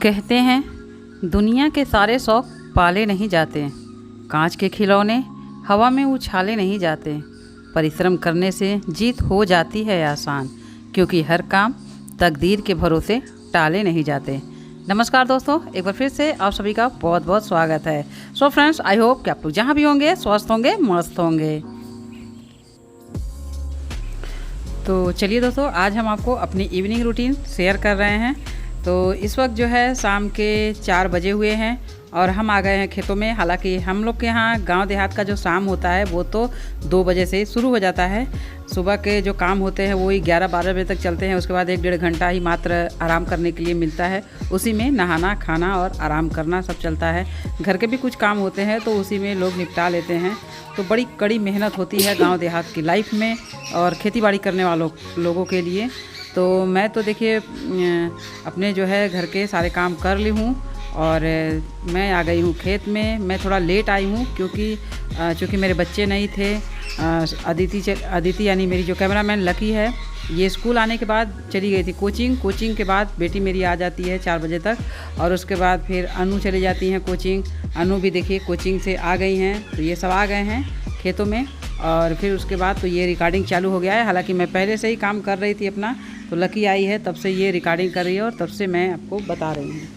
कहते हैं दुनिया के सारे शौक पाले नहीं जाते, कांच के खिलौने हवा में उछाले नहीं जाते। परिश्रम करने से जीत हो जाती है आसान, क्योंकि हर काम तकदीर के भरोसे टाले नहीं जाते। नमस्कार दोस्तों, एक बार फिर से आप सभी का बहुत बहुत स्वागत है। सो फ्रेंड्स, आई होप कि आप लोग जहाँ भी होंगे स्वस्थ होंगे, मस्त होंगे। तो चलिए दोस्तों, आज हम आपको अपनी इवनिंग रूटीन शेयर कर रहे हैं। तो इस वक्त जो है शाम के 4 बजे हुए हैं और हम आ गए हैं खेतों में। हालांकि हम लोग के यहाँ गांव देहात का जो शाम होता है वो तो 2 बजे से शुरू हो जाता है। सुबह के जो काम होते हैं वो ही 11-12 बजे तक चलते हैं। उसके बाद 1-1.5 घंटा ही मात्र आराम करने के लिए मिलता है। उसी में नहाना, खाना और आराम करना सब चलता है। घर के भी कुछ काम होते हैं तो उसी में लोग निपटा लेते हैं। तो बड़ी कड़ी मेहनत होती है गांव देहात की लाइफ में और खेतीबाड़ी करने वालों लोगों के लिए। तो मैं तो देखिए अपने जो है घर के सारे काम कर ली हूँ और मैं आ गई हूँ खेत में। मैं थोड़ा लेट आई हूँ क्योंकि मेरे बच्चे नहीं थे। अदिति यानी मेरी जो कैमरामैन लकी है, ये स्कूल आने के बाद चली गई थी कोचिंग के बाद बेटी मेरी आ जाती है 4 बजे तक और उसके बाद फिर अनु चली जाती हैं कोचिंग। अनु भी देखिए कोचिंग से आ गई हैं। तो ये सब आ गए हैं खेतों में और फिर उसके बाद तो ये रिकॉर्डिंग चालू हो गया है। हालांकि मैं पहले से ही काम कर रही थी अपना, तो लकी आई है तब से ये रिकॉर्डिंग कर रही है और तब से मैं आपको बता रही हूँ।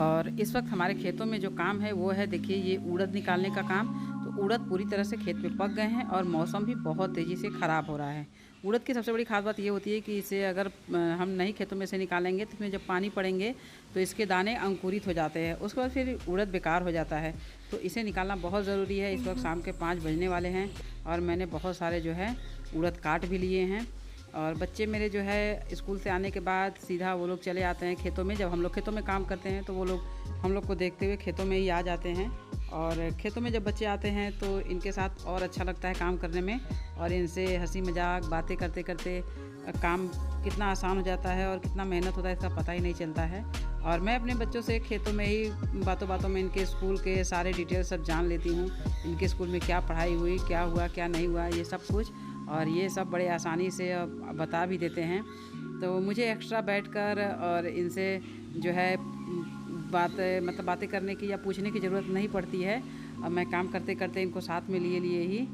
और इस वक्त हमारे खेतों में जो काम है वो है, देखिए ये उड़द निकालने का काम। तो उड़द पूरी तरह से खेत में पक गए हैं और मौसम भी बहुत तेज़ी से ख़राब हो रहा है। उड़द की सबसे बड़ी खास बात ये होती है कि इसे अगर हम नहीं खेतों में से निकालेंगे तो इसमें जब पानी पड़ेंगे तो इसके दाने अंकुरित हो जाते हैं। उसके बाद फिर उड़द बेकार हो जाता है। तो इसे निकालना बहुत ज़रूरी है। इस वक्त शाम के 5 बजने वाले हैं और मैंने बहुत सारे जो है उड़द काट भी लिए हैं। और बच्चे मेरे जो है स्कूल से आने के बाद सीधा वो लोग चले आते हैं खेतों में। जब हम लोग खेतों में काम करते हैं तो वो लोग हम लोग को देखते हुए खेतों में ही आ जाते हैं। और खेतों में जब बच्चे आते हैं तो इनके साथ और अच्छा लगता है काम करने में और इनसे हंसी मजाक बातें करते करते काम कितना आसान हो जाता है और कितना मेहनत होता है इसका पता ही नहीं चलता है। और मैं अपने बच्चों से खेतों में ही बातों बातों में इनके स्कूल के सारे डिटेल सब जान लेती हूँ। इनके स्कूल में क्या पढ़ाई हुई, क्या हुआ, क्या नहीं हुआ, ये सब कुछ। और ये सब बड़े आसानी से बता भी देते हैं। तो मुझे एक्स्ट्रा बैठकर और इनसे जो है बातें करने की या पूछने की ज़रूरत नहीं पड़ती है। और मैं काम करते करते इनको साथ में लिए ही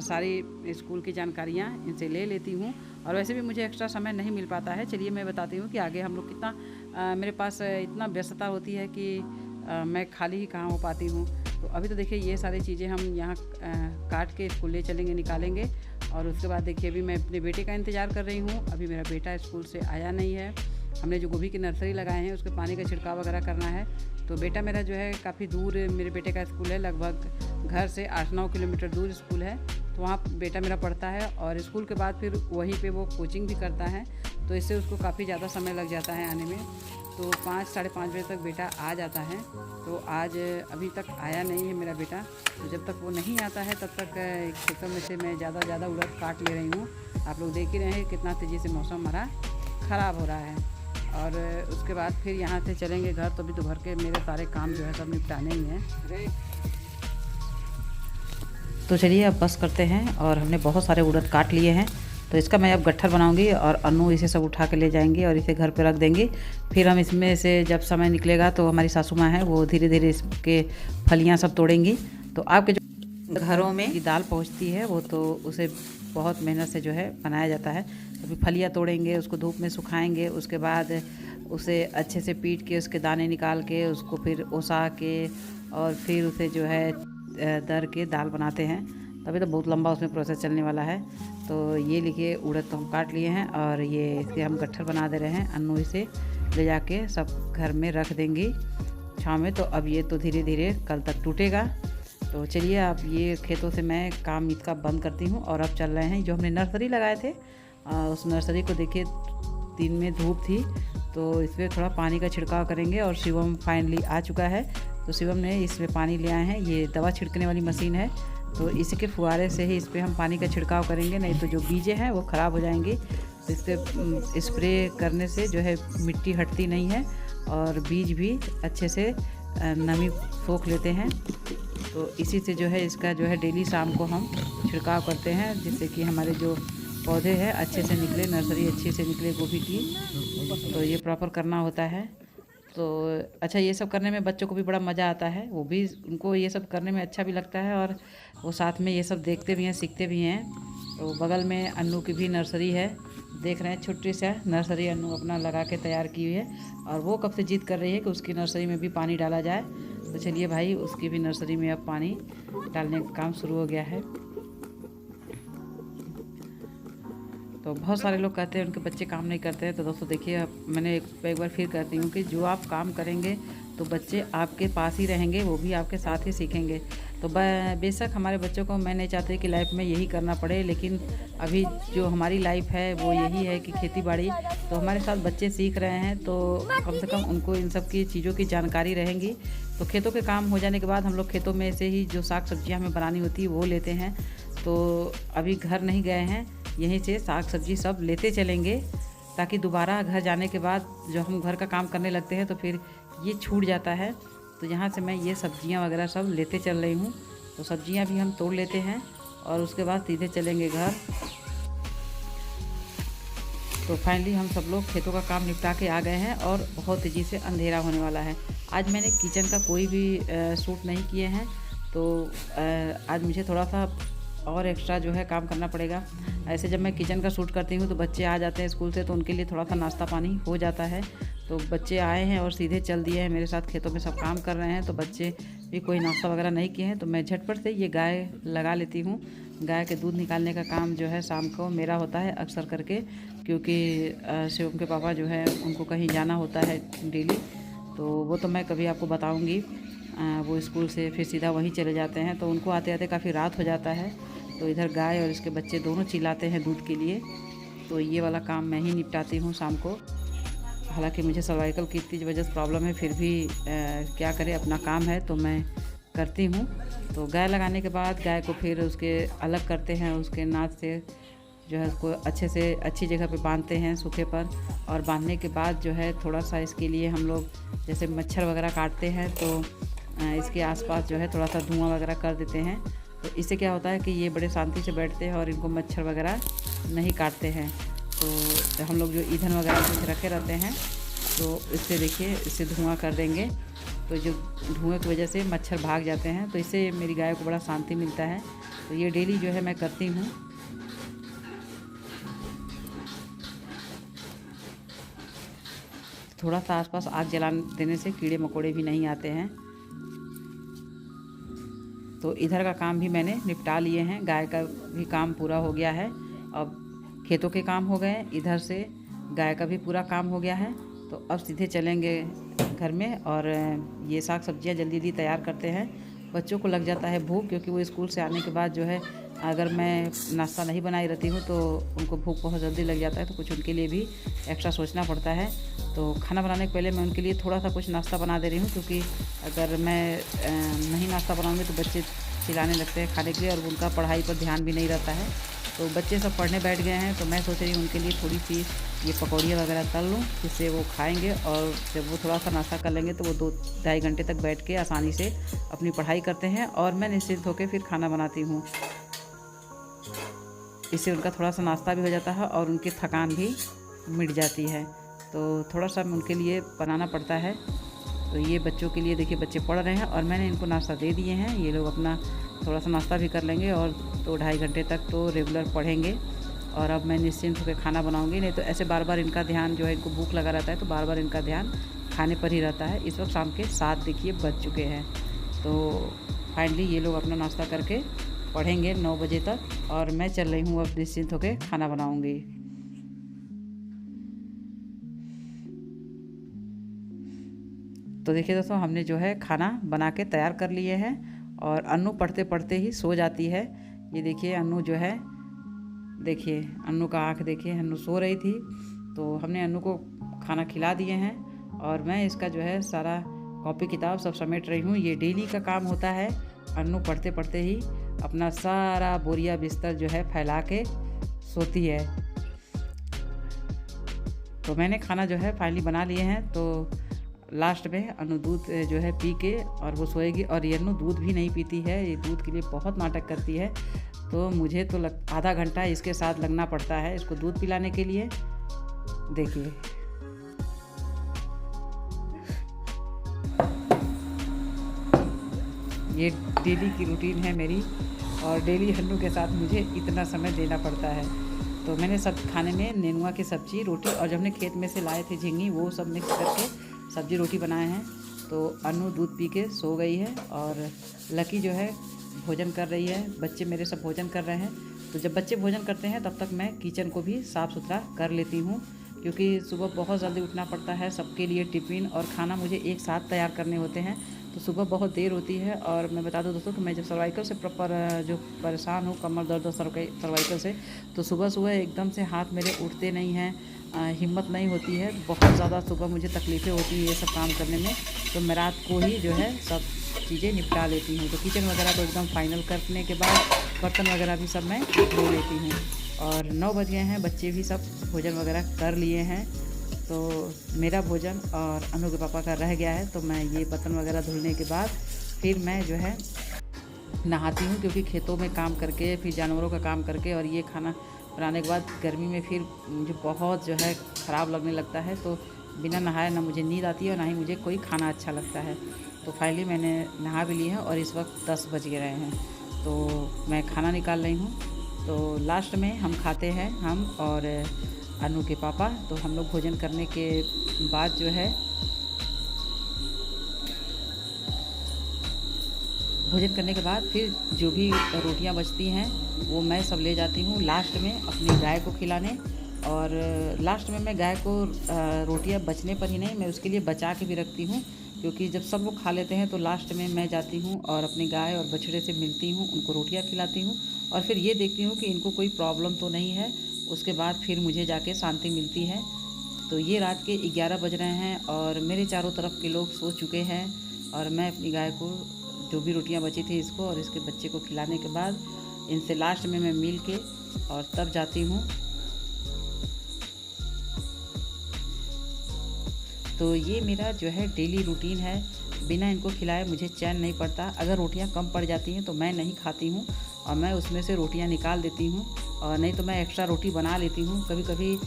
सारी स्कूल की जानकारियाँ इनसे ले लेती हूँ। और वैसे भी मुझे एक्स्ट्रा समय नहीं मिल पाता है। चलिए मैं बताती हूँ कि आगे हम लोग कितना मेरे पास इतना व्यस्तता होती है कि मैं खाली ही कहाँ हो पाती हूँ। तो अभी तो देखिए ये सारी चीज़ें हम यहाँ काट के स्कूल ले चलेंगे, निकालेंगे। और उसके बाद देखिए अभी मैं अपने बेटे का इंतज़ार कर रही हूँ। अभी मेरा बेटा स्कूल से आया नहीं है। हमने जो गोभी की नर्सरी लगाए हैं उसके पानी का छिड़काव वगैरह करना है। तो बेटा मेरा जो है काफ़ी दूर मेरे बेटे का स्कूल है, लगभग घर से 8-9 किलोमीटर दूर स्कूल है। तो वहाँ बेटा मेरा पढ़ता है और स्कूल के बाद फिर वहीं पे वो कोचिंग भी करता है। तो इससे उसको काफ़ी ज़्यादा समय लग जाता है आने में। तो 5-5:30 बजे तक बेटा आ जाता है। तो आज अभी तक आया नहीं है मेरा बेटा। तो जब तक वो नहीं आता है तब तक खेतों में से मैं ज़्यादा उड़द काट ले रही हूँ। आप लोग देख ही रहे हैं कितना तेज़ी से मौसम हमारा ख़राब हो रहा है। और उसके बाद फिर यहाँ से चलेंगे घर। तो अभी तो घर के मेरे सारे काम जो है सब निपटाने ही हैं। तो चलिए अब बस करते हैं। और हमने बहुत सारे उड़द काट लिए हैं। तो इसका मैं अब गट्ठर बनाऊंगी और अनु इसे सब उठा के ले जाएंगे और इसे घर पे रख देंगे। फिर हम इसमें से जब समय निकलेगा तो हमारी सासू माँ है वो धीरे धीरे इसके फलियाँ सब तोड़ेंगी। तो आपके जो घरों में की दाल पहुँचती है वो तो उसे बहुत मेहनत से जो है बनाया जाता है। अभी फलियाँ तोड़ेंगे, उसको धूप में सुखाएंगे, उसके बाद उसे अच्छे से पीट के उसके दाने निकाल के उसको फिर ओसा के और फिर उसे जो है दर के दाल बनाते हैं। तभी तो बहुत लंबा उसमें प्रोसेस चलने वाला है। तो ये लिखिए उड़द तो हम काट लिए हैं और ये इसके हम गट्ठर बना दे रहे हैं। अन्नू इसे ले जाके सब घर में रख देंगी छाँव में। तो अब ये तो धीरे धीरे कल तक टूटेगा। तो चलिए अब ये खेतों से मैं काम इसका बंद करती हूँ और अब चल रहे हैं जो हमने नर्सरी लगाए थे उस नर्सरी को देखिए दिन में धूप थी तो इसमें थोड़ा पानी का छिड़काव करेंगे। और शिवम फाइनली आ चुका है। तो शिवम ने इसमें पानी ले आए हैं। ये दवा छिड़कने वाली मशीन है तो इसी के फुहारे से ही इस पर हम पानी का छिड़काव करेंगे, नहीं तो जो बीजें हैं वो ख़राब हो जाएंगी। तो इस पर स्प्रे करने से जो है मिट्टी हटती नहीं है और बीज भी अच्छे से नमी सोख लेते हैं। तो इसी से जो है इसका जो है डेली शाम को हम छिड़काव करते हैं जिससे कि हमारे जो पौधे हैं अच्छे से निकले, नर्सरी अच्छे से निकले गोभी की। तो ये प्रॉपर करना होता है। तो अच्छा, ये सब करने में बच्चों को भी बड़ा मज़ा आता है, वो भी उनको ये सब करने में अच्छा भी लगता है और वो साथ में ये सब देखते भी हैं, सीखते भी हैं। तो बगल में अन्नू की भी नर्सरी है, देख रहे हैं, छोटी सा नर्सरी अन्नू अपना लगा के तैयार की हुई है और वो कब से जिद कर रही है कि उसकी नर्सरी में भी पानी डाला जाए। तो चलिए भाई, उसकी भी नर्सरी में अब पानी डालने का काम शुरू हो गया है। तो बहुत सारे लोग कहते हैं उनके बच्चे काम नहीं करते हैं। तो दोस्तों देखिए, मैंने एक बार फिर कहती हूँ कि जो आप काम करेंगे तो बच्चे आपके पास ही रहेंगे, वो भी आपके साथ ही सीखेंगे। तो बेशक हमारे बच्चों को मैं नहीं चाहती कि लाइफ में यही करना पड़े, लेकिन अभी जो हमारी लाइफ है वो यही है कि खेती बाड़ी। तो हमारे साथ बच्चे सीख रहे हैं तो कम से कम उनको इन सब की चीज़ों की जानकारी रहेंगी। तो खेतों के काम हो जाने के बाद हम लोग खेतों में से ही जो साग सब्जियाँ हमें बनानी होती है वो लेते हैं। तो अभी घर नहीं गए हैं, यहीं से साग सब्जी सब लेते चलेंगे, ताकि दोबारा घर जाने के बाद जो हम घर का काम करने लगते हैं तो फिर ये छूट जाता है। तो यहाँ से मैं ये सब्जियाँ वगैरह सब लेते चल रही हूँ। तो सब्जियाँ भी हम तोड़ लेते हैं और उसके बाद सीधे चलेंगे घर। तो फाइनली हम सब लोग खेतों का काम निपटा के आ गए हैं और बहुत तेज़ी से अंधेरा होने वाला है। आज मैंने किचन का कोई भी शूट नहीं किए हैं, तो आज मुझे थोड़ा सा और एक्स्ट्रा जो है काम करना पड़ेगा। ऐसे जब मैं किचन का शूट करती हूँ तो बच्चे आ जाते हैं स्कूल से, तो उनके लिए थोड़ा सा नाश्ता पानी हो जाता है। तो बच्चे आए हैं और सीधे चल दिए हैं मेरे साथ, खेतों में सब काम कर रहे हैं। तो बच्चे भी कोई नाश्ता वगैरह नहीं किए हैं, तो मैं झटपट से ये गाय लगा लेती हूँ। गाय के दूध निकालने का काम जो है शाम को मेरा होता है अक्सर करके, क्योंकि शिवम के पापा जो है उनको कहीं जाना होता है डेली। तो वो तो मैं कभी आपको बताऊँगी। वो स्कूल से फिर सीधा वहीं चले जाते हैं, तो उनको आते आते काफ़ी रात हो जाता है। तो इधर गाय और इसके बच्चे दोनों चिल्लाते हैं दूध के लिए। तो ये वाला काम मैं ही निपटाती हूँ शाम को। हालांकि मुझे सर्वाइकल की इतनी वजह से प्रॉब्लम है, फिर भी क्या करें, अपना काम है तो मैं करती हूँ। तो गाय लगाने के बाद गाय को फिर उसके अलग करते हैं, उसके नाद से जो है उसको अच्छे से अच्छी जगह पे बांधते हैं सूखे पर। और बांधने के बाद जो है थोड़ा सा इसके लिए हम लोग जैसे मच्छर वगैरह काटते हैं, तो इसके आसपास जो है थोड़ा सा धुआं वगैरह कर देते हैं। तो इससे क्या होता है कि ये बड़े शांति से बैठते हैं और इनको मच्छर वगैरह नहीं काटते हैं। तो हम लोग जो ईंधन वगैरह कुछ रखे रहते हैं, तो इससे देखिए, इससे धुआं कर देंगे, तो जो धुएं की वजह से मच्छर भाग जाते हैं। तो इससे मेरी गाय को बड़ा शांति मिलता है। तो ये डेली जो है मैं करती हूँ। थोड़ा सा आसपास आग जला देने से कीड़े मकोड़े भी नहीं आते हैं। तो इधर का काम भी मैंने निपटा लिए हैं, गाय का भी काम पूरा हो गया है। अब खेतों के काम हो गए, इधर से गाय का भी पूरा काम हो गया है। तो अब सीधे चलेंगे घर में और ये साग सब्जियां जल्दी जल्दी तैयार करते हैं। बच्चों को लग जाता है भूख, क्योंकि वो स्कूल से आने के बाद जो है, अगर मैं नाश्ता नहीं बनाई रहती हूँ तो उनको भूख बहुत जल्दी लग जाता है। तो कुछ उनके लिए भी एक्स्ट्रा सोचना पड़ता है। तो खाना बनाने के पहले मैं उनके लिए थोड़ा सा कुछ नाश्ता बना दे रही हूँ, क्योंकि अगर मैं नहीं नाश्ता बनाऊँगी तो बच्चे चिल्लाने लगते हैं खाने के लिए और उनका पढ़ाई पर ध्यान भी नहीं रहता है। तो बच्चे सब पढ़ने बैठ गए हैं, तो मैं सोच रही हूँ उनके लिए थोड़ी सी ये पकौड़ियाँ वगैरह तल लूँ, जिससे वो खाएंगे। और जब वो थोड़ा सा नाश्ता कर लेंगे तो वो 2-2.5 घंटे तक बैठ के आसानी से अपनी पढ़ाई करते हैं और मैं निश्चिंत होकर फिर खाना बनाती हूँ। इससे उनका थोड़ा सा नाश्ता भी हो जाता है और उनकी थकान भी मिट जाती है। तो थोड़ा सा उनके लिए बनाना पड़ता है। तो ये बच्चों के लिए देखिए, बच्चे पढ़ रहे हैं और मैंने इनको नाश्ता दे दिए हैं। ये लोग अपना थोड़ा सा नाश्ता भी कर लेंगे और 2-2.5 घंटे तक तो रेगुलर पढ़ेंगे। और अब मैं निश्चिंत होकर खाना बनाऊंगी, नहीं तो ऐसे बार बार इनका ध्यान जो है, इनको भूख लगा रहता है तो बार बार इनका ध्यान खाने पर ही रहता है। इस वक्त शाम के 7 देखिए बज चुके हैं। तो फाइनली ये लोग अपना नाश्ता करके पढ़ेंगे 9 बजे तक और मैं चल रही हूँ अब निश्चिंत होकर खाना बनाऊँगी। तो देखिए दोस्तों, हमने जो है खाना बना के तैयार कर लिए हैं और अन्नू पढ़ते पढ़ते ही सो जाती है। ये देखिए अन्नू जो है, देखिए अन्नू का आँख देखिए, अन्नू सो रही थी। तो हमने अन्नू को खाना खिला दिए हैं और मैं इसका जो है सारा कॉपी किताब सब समेट रही हूँ। ये डेली का काम होता है। अन्नू पढ़ते पढ़ते ही अपना सारा बोरिया बिस्तर जो है फैला के सोती है। तो मैंने खाना जो है फाइनली बना लिए हैं। तो लास्ट में अनु दूध जो है पी के और वो सोएगी। और ये अनु दूध भी नहीं पीती है, ये दूध के लिए बहुत नाटक करती है। तो मुझे तो आधा घंटा इसके साथ लगना पड़ता है इसको दूध पिलाने के लिए। देखिए ये डेली की रूटीन है मेरी, और डेली हन्नू के साथ मुझे इतना समय देना पड़ता है। तो मैंने सब खाने में नेनुआ की सब्ज़ी, रोटी, और जब हमने खेत में से लाए थे झींगी, वो सब मिक्स करके सब्ज़ी रोटी बनाए हैं। तो अनु दूध पी के सो गई है और लकी जो है भोजन कर रही है। बच्चे मेरे सब भोजन कर रहे हैं। तो जब बच्चे भोजन करते हैं तब तक मैं किचन को भी साफ़ सुथरा कर लेती हूँ, क्योंकि सुबह बहुत जल्दी उठना पड़ता है। सबके लिए टिफ़िन और खाना मुझे एक साथ तैयार करने होते हैं, तो सुबह बहुत देर होती है। और मैं बता दूं दोस्तों कि मैं जब सर्वाइकल से प्रॉपर जो परेशान हूँ, कमर दर्द और सर्वाइकल से, तो सुबह सुबह एकदम से हाथ मेरे उठते नहीं हैं, हिम्मत नहीं होती है। बहुत ज़्यादा सुबह मुझे तकलीफ़ें होती हैं ये सब काम करने में। तो मैं रात को ही जो है सब चीज़ें निपटा लेती हूँ। तो किचन वगैरह को एकदम फाइनल करने के बाद बर्तन वगैरह भी सब मैं धो लेती हूँ। और 9 बज गए हैं, बच्चे भी सब भोजन वगैरह कर लिए हैं। तो मेरा भोजन और अनु के पापा का रह गया है। तो मैं ये बर्तन वगैरह धुलने के बाद फिर मैं जो है नहाती हूँ, क्योंकि खेतों में काम करके फिर जानवरों का काम करके और ये खाना बनाने के बाद गर्मी में फिर मुझे बहुत जो है ख़राब लगने लगता है। तो बिना नहाए ना मुझे नींद आती है और ना ही मुझे कोई खाना अच्छा लगता है। तो फाइनली मैंने नहा भी ली है और इस वक्त 10 बज गए हैं। तो मैं खाना निकाल रही हूँ। तो लास्ट में हम खाते हैं, हम और अनु के पापा। तो हम लोग भोजन करने के बाद जो है भोजन करने के बाद फिर जो भी रोटियां बचती हैं वो मैं सब ले जाती हूँ लास्ट में अपनी गाय को खिलाने। और लास्ट में मैं गाय को रोटियां बचने पर ही नहीं, मैं उसके लिए बचा के भी रखती हूँ, क्योंकि जब सब लोग खा लेते हैं तो लास्ट में मैं जाती हूँ और अपनी गाय और बछड़े से मिलती हूँ, उनको रोटियां खिलाती हूँ और फिर ये देखती हूँ कि इनको कोई प्रॉब्लम तो नहीं है। उसके बाद फिर मुझे जाके शांति मिलती है। तो ये रात के 11 बज रहे हैं और मेरे चारों तरफ के लोग सो चुके हैं, और मैं अपनी गाय को जो भी रोटियां बची थी इसको और इसके बच्चे को खिलाने के बाद इनसे लास्ट में मैं मिल के और तब जाती हूँ। तो ये मेरा जो है डेली रूटीन है। बिना इनको खिलाए मुझे चैन नहीं पड़ता। अगर रोटियां कम पड़ जाती हैं तो मैं नहीं खाती हूँ और मैं उसमें से रोटियां निकाल देती हूँ, और नहीं तो मैं एक्स्ट्रा रोटी बना लेती हूँ। कभी कभी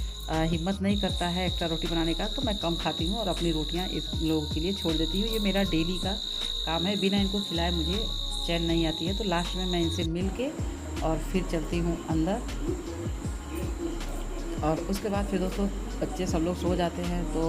हिम्मत नहीं करता है एक्स्ट्रा रोटी बनाने का, तो मैं कम खाती हूँ और अपनी रोटियां इस लोगों के लिए छोड़ देती हूँ। ये मेरा डेली का काम है। बिना इनको खिलाए मुझे चैन नहीं आती है। तो लास्ट में मैं इनसे मिल के और फिर चलती हूँ अंदर। और उसके बाद फिर दोस्तों बच्चे सब लोग सो जाते हैं। तो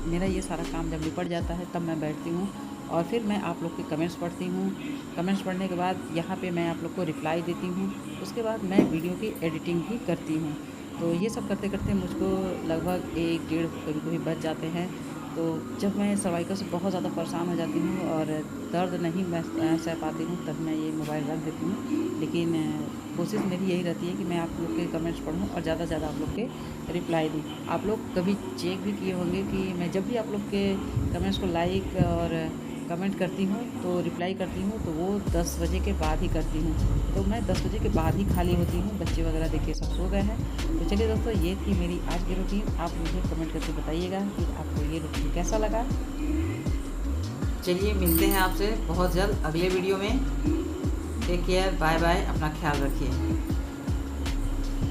मेरा ये सारा काम जब निपट जाता है तब मैं बैठती हूँ और फिर मैं आप लोग के कमेंट्स पढ़ती हूँ। कमेंट्स पढ़ने के बाद यहाँ पे मैं आप लोग को रिप्लाई देती हूँ। उसके बाद मैं वीडियो की एडिटिंग भी करती हूँ। तो ये सब करते करते मुझको लगभग 1-1.5 कभी बज जाते हैं। तो जब मैं सर्वाइकल से बहुत ज़्यादा परेशान हो जाती हूँ और दर्द नहीं मैं सह पाती हूँ, तब मैं ये मोबाइल रख देती हूँ। लेकिन कोशिश मेरी यही रहती है कि मैं आप लोग के कमेंट्स पढूँ और ज़्यादा से ज़्यादा आप लोग के रिप्लाई दूँ। आप लोग कभी चेक भी किए होंगे कि मैं जब भी आप लोग के कमेंट्स को लाइक और कमेंट करती हूँ तो रिप्लाई करती हूँ, तो वो 10 बजे के बाद ही करती हूँ। तो मैं 10 बजे के बाद ही खाली होती हूँ। बच्चे वगैरह देखिए सब सो गए हैं। तो चलिए दोस्तों, ये थी मेरी आज की रूटीन। आप मुझे कमेंट करके बताइएगा कि आपको ये रूटीन कैसा लगा। चलिए मिलते हैं आपसे बहुत जल्द अगले वीडियो में। टेक केयर, बाय बाय, अपना ख्याल रखिए।